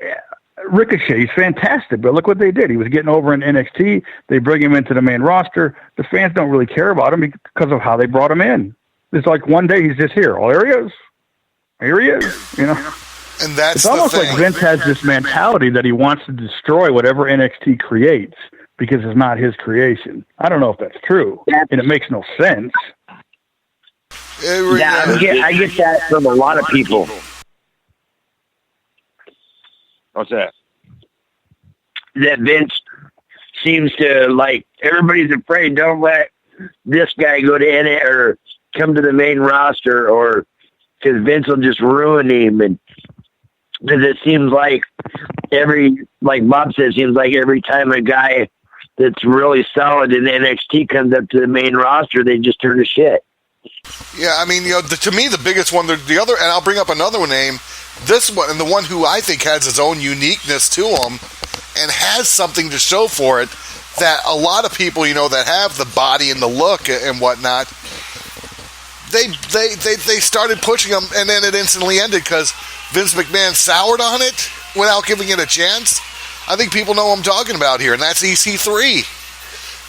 Speaker 3: Ricochet, he's fantastic. But look what they did. He was getting over in NXT. They bring him into the main roster. The fans don't really care about him because of how they brought him in. It's like one day he's just here. Oh, there he is. Here he is, you know.
Speaker 4: And that's
Speaker 3: it's almost like Vince has this mentality that he wants to destroy whatever NXT creates because it's not his creation. I don't know if that's true, and it makes no sense.
Speaker 2: I get that from a lot of people.
Speaker 1: What's that?
Speaker 2: That Vince seems to, like, everybody's afraid, don't let this guy go to NXT or come to the main roster, or because Vince will just ruin him. And because it seems like like Bob says, it seems like every time a guy that's really solid in NXT comes up to the main roster, they just turn to shit.
Speaker 4: Yeah, I mean, you know, to me, the biggest one, the other, and I'll bring up another name, this one, and the one who I think has its own uniqueness to him and has something to show for it, that a lot of people, you know, that have the body and the look and whatnot, they started pushing him, and then it instantly ended because Vince McMahon soured on it without giving it a chance. I think people know what I'm talking about here, and that's EC3.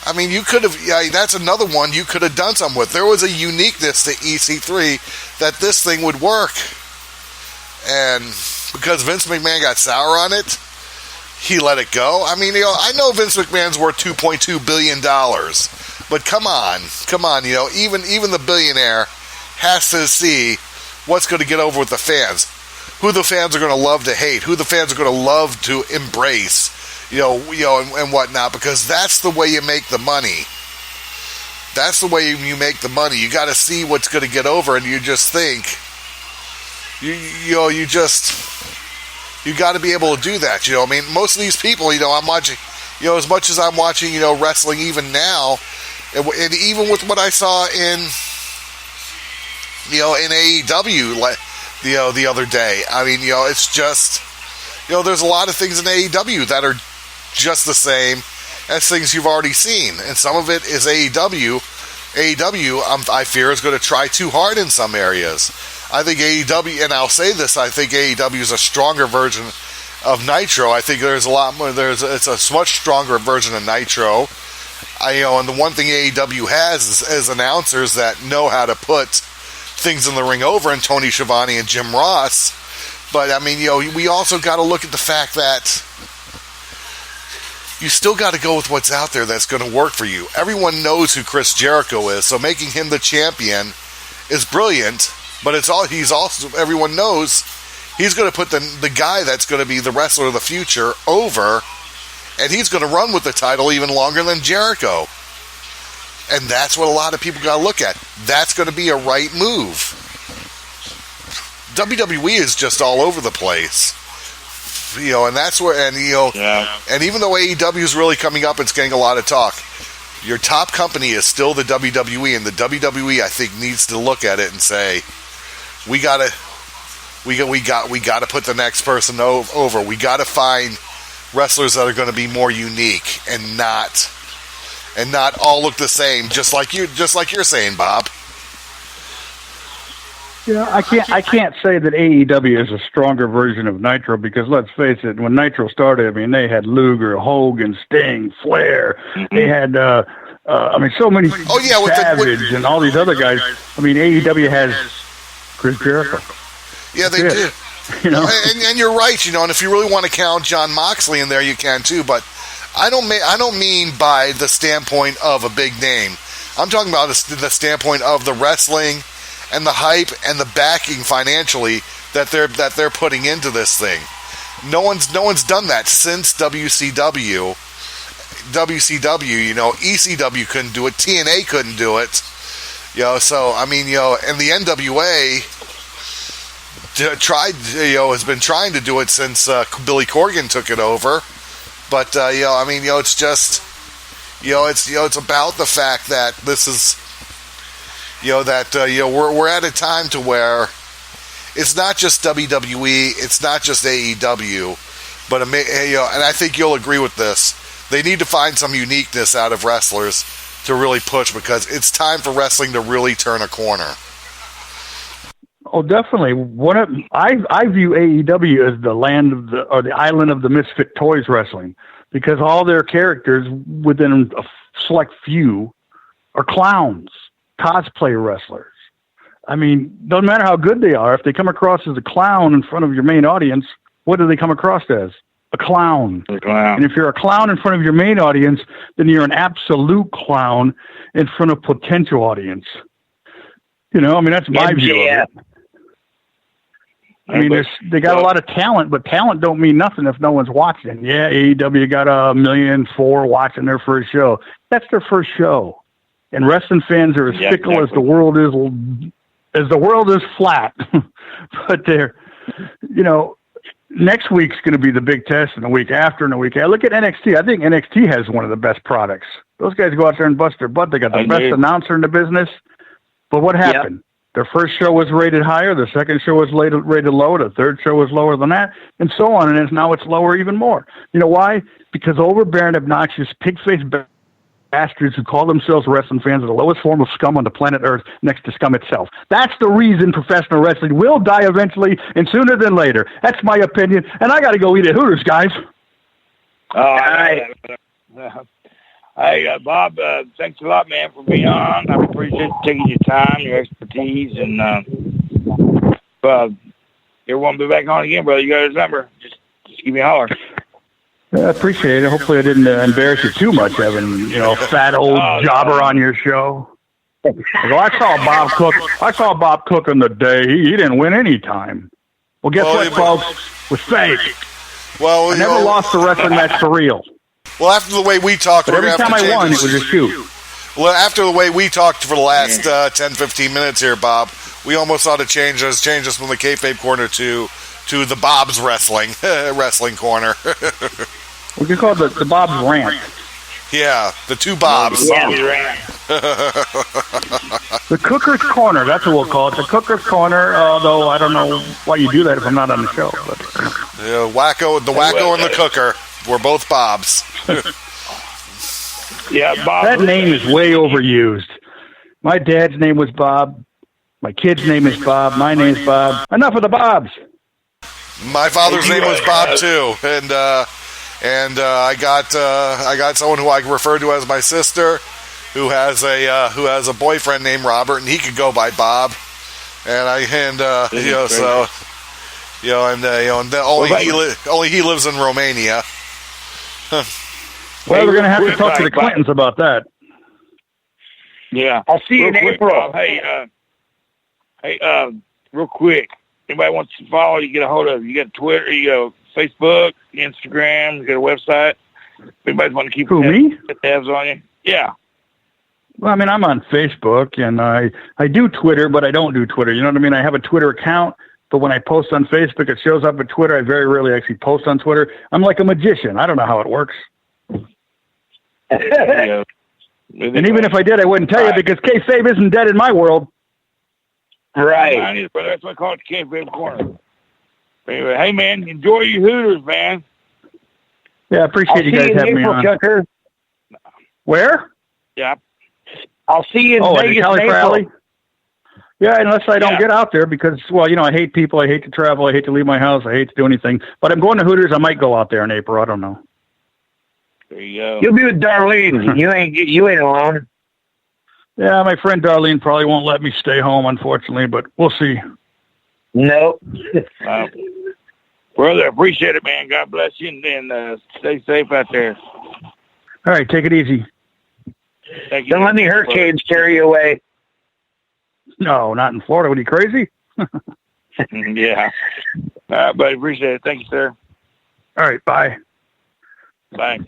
Speaker 4: I mean, you could have, that's another one you could have done something with. There was a uniqueness to EC3 that this thing would work. And because Vince McMahon got sour on it, he let it go. I mean, you know, I know Vince McMahon's worth $2.2 billion, but come on, you know, even the billionaire has to see what's going to get over with the fans, who the fans are going to love to hate, who the fans are going to love to embrace. You know, and whatnot, because that's the way you make the money. That's the way you make the money. You got to see what's going to get over, and you just think, you got to be able to do that. You know, I mean, most of these people, you know, I'm watching, you know, as much as I'm watching, you know, wrestling even now, and even with what I saw in, you know, in AEW, you know, the other day. I mean, you know, it's just, you know, there's a lot of things in AEW that are just the same as things you've already seen. And some of it is AEW. AEW, I fear, is going to try too hard in some areas. I think AEW, and I'll say this, I think AEW is a stronger version of Nitro. I think there's a lot more, it's a much stronger version of Nitro. You know, and the one thing AEW has is announcers that know how to put things in the ring over, and Tony Schiavone and Jim Ross. But, I mean, you know, we also got to look at the fact that you still got to go with what's out there that's going to work for you. Everyone knows who Chris Jericho is, so making him the champion is brilliant, but he's also, everyone knows he's going to put the guy that's going to be the wrestler of the future over, and he's going to run with the title even longer than Jericho. And that's what a lot of people got to look at. That's going to be a right move. WWE is just all over the place, you know, and that's where, and you know, and even though AEW is really coming up, it's getting a lot of talk. Your top company is still the WWE, and the WWE, I think, needs to look at it and say, we gotta put the next person over. We gotta find wrestlers that are going to be more unique and not all look the same, just like you're saying, Bob.
Speaker 3: Yeah, I can't say that AEW is a stronger version of Nitro because let's face it, when Nitro started, I mean, they had Luger, Hogan, Sting, Flair. They had I mean, so many Savage and all these other guys. I mean, AEW has Chris Jericho.
Speaker 4: Yeah, they do.
Speaker 3: You know?
Speaker 4: And you're right, you know, and if you really want to count John Moxley in there, you can too, but I don't mean by the standpoint of a big name. I'm talking about the standpoint of the wrestling and the hype and the backing financially that they're putting into this thing. No one's done that since WCW. WCW, you know, ECW couldn't do it, TNA couldn't do it. You know, so I mean, you know, and the NWA has been trying to do it since Billy Corgan took it over. But you know, I mean, you know, it's just, you know, it's about the fact that this is, you know, that you know, we're at a time to where it's not just WWE, it's not just AEW, but you know, and I think you'll agree with this. They need to find some uniqueness out of wrestlers to really push, because it's time for wrestling to really turn a corner.
Speaker 3: Oh, definitely. I view AEW as the the island of the misfit toys wrestling, because all their characters within a select few are clowns, cosplay wrestlers. I mean, doesn't matter how good they are, if they come across as a clown in front of your main audience, what do they come across as? A clown. And if you're a clown in front of your main audience, then you're an absolute clown in front of potential audience. You know, I mean, that's my view of it. I mean, they got a lot of talent, but talent don't mean nothing if no one's watching. Yeah, AEW got 1.4 million watching their first show. That's their first show. And wrestling fans are as fickle as the world is flat. But they're, you know, next week's going to be the big test, and the week after, and the week after. Look at NXT. I think NXT has one of the best products. Those guys go out there and bust their butt. They got the best announcer in the business. But what happened? Yep. Their first show was rated higher. The second show was rated lower. The third show was lower than that, and so on. And now it's lower even more. You know why? Because overbearing, obnoxious, pig-faced bastards who call themselves wrestling fans are the lowest form of scum on the planet Earth, next to scum itself. That's the reason professional wrestling will die eventually, and sooner than later. That's my opinion, and I got to go eat at Hooters, guys.
Speaker 1: All right. Hey, Bob, thanks a lot, man, for being on. I appreciate taking your time, your expertise, and you want to be back on again, brother. You got his number. Just give me a holler.
Speaker 3: I appreciate it. Hopefully I didn't embarrass you too much having, you know, fat old jobber on your show. I saw Bob Cook on the day. He didn't win any time. Well, guess what, folks? It was fake.
Speaker 4: Well,
Speaker 3: I never lost a wrestling match for real.
Speaker 4: Well, after the way we talked,
Speaker 3: but every time I won, it was a shoot.
Speaker 4: Well, after the way we talked for the last 10, 15 minutes here, Bob, we almost ought to change us from the Kayfabe Korner to the Bob's Wrestling Corner.
Speaker 3: We could call it the Bob's Rant.
Speaker 4: Yeah, the two Bobs.
Speaker 3: The Cooker's Corner, that's what we'll call it. The Cooker's Corner, although I don't know why you do that if I'm not on the show. But.
Speaker 4: Yeah, Wacko and the Cooker. We're both Bobs.
Speaker 1: Yeah, Bob.
Speaker 3: That name is way overused. My dad's name was Bob. My kid's name is Bob. My name's Bob. Enough of the Bobs.
Speaker 4: My father's name was Bob too, and I got someone who I refer to as my sister, who has a boyfriend named Robert, and he could go by Bob, only he lives in Romania.
Speaker 3: Well, we're gonna have to talk to the Clintons about that.
Speaker 1: Yeah,
Speaker 2: I'll see you in April.
Speaker 1: Hey, real quick. Anybody wants to follow, you get a hold of. You got Twitter, you got Facebook, Instagram, you got a website. If anybody's want to keep tabs on you. Yeah.
Speaker 3: Well, I mean, I'm on Facebook, and I do Twitter, but I don't do Twitter. You know what I mean? I have a Twitter account, but when I post on Facebook, it shows up at Twitter. I very rarely actually post on Twitter. I'm like a magician. I don't know how it works.
Speaker 1: Yeah.
Speaker 3: And even if I did, I wouldn't tell you, because Kayfabe isn't dead in my world.
Speaker 1: Right. That's why I call it the Kayfabe Korner. Anyway, hey, man, enjoy your Hooters, man.
Speaker 3: Yeah, I appreciate you guys having me on.
Speaker 2: Tucker.
Speaker 3: Where?
Speaker 1: Yeah.
Speaker 2: I'll see you in Vegas in April.
Speaker 3: Yeah, unless I don't get out there because, well, you know, I hate people. I hate to travel. I hate to leave my house. I hate to do anything. But I'm going to Hooters. I might go out there in April. I don't know.
Speaker 1: There you go.
Speaker 2: You'll be with Darlene. You ain't alone.
Speaker 3: Yeah, my friend Darlene probably won't let me stay home, unfortunately, but we'll see.
Speaker 2: No.
Speaker 1: Brother, appreciate it, man. God bless you, and stay safe out there.
Speaker 3: All right, take it easy.
Speaker 1: Thank you.
Speaker 2: Don't let any hurricanes carry you away.
Speaker 3: No, not in Florida. What, are you crazy?
Speaker 1: Yeah. All right, buddy. Appreciate it. Thank you, sir.
Speaker 3: All right, bye.
Speaker 1: Bye.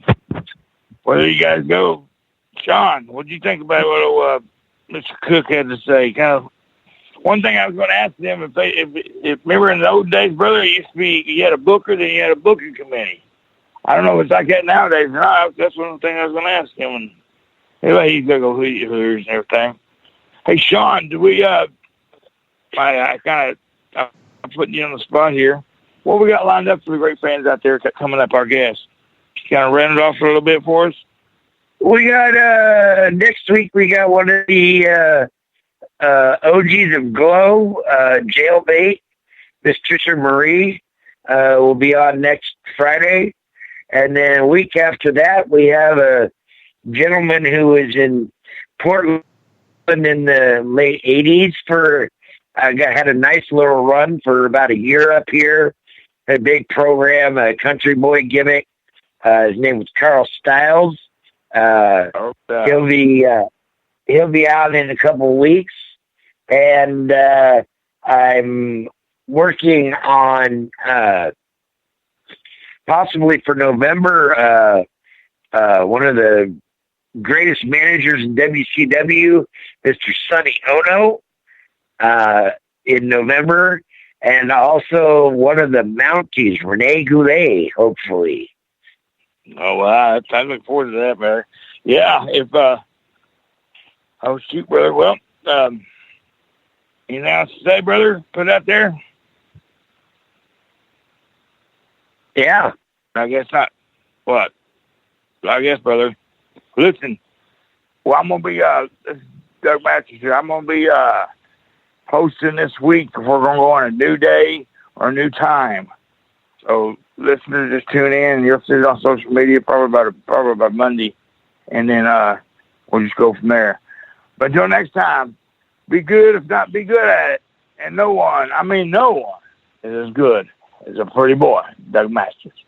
Speaker 1: Well, there you guys go. Sean, what did you think about what Mr. Cook had to say? Kind of one thing I was going to ask them, if remember in the old days, brother, it used to be you had a booker, then you had a booking committee. I don't know if it's like that nowadays or not. That's one thing I was going to ask him. And anyway, he's going to go Hooters and everything. Hey, Sean, do we, I'm putting you on the spot here. What we got lined up for the great fans out there coming up, our guests? Kind of ran it off a little bit for us?
Speaker 2: We got, next week, we got one of the OGs of Glow, Jailbait, Miss Trisha Marie, will be on next Friday. And then a week after that, we have a gentleman who was in Portland in the late 80s had a nice little run for about a year up here. A big program, a country boy gimmick. His name was Carl Stiles. He'll be out in a couple of weeks, and I'm working on possibly for November one of the greatest managers in WCW, Mr. Sonny Ono, in November, and also one of the Mounties, Rene Goulet, hopefully.
Speaker 1: Oh, wow. I look forward to that, brother. Yeah, oh, shoot, brother. Well, anything else to say, brother? Put it out there?
Speaker 2: Yeah.
Speaker 1: I guess not. What? I guess, brother. Listen, well, I'm going to be, this is Doug Matthews here. I'm going to be hosting this week if we're going to go on a new day or a new time. So listeners, just tune in, and you'll see it on social media probably about Monday, and then we'll just go from there. But until next time, be good, if not be good at it. And no one is as good as a pretty boy, Doug Masters.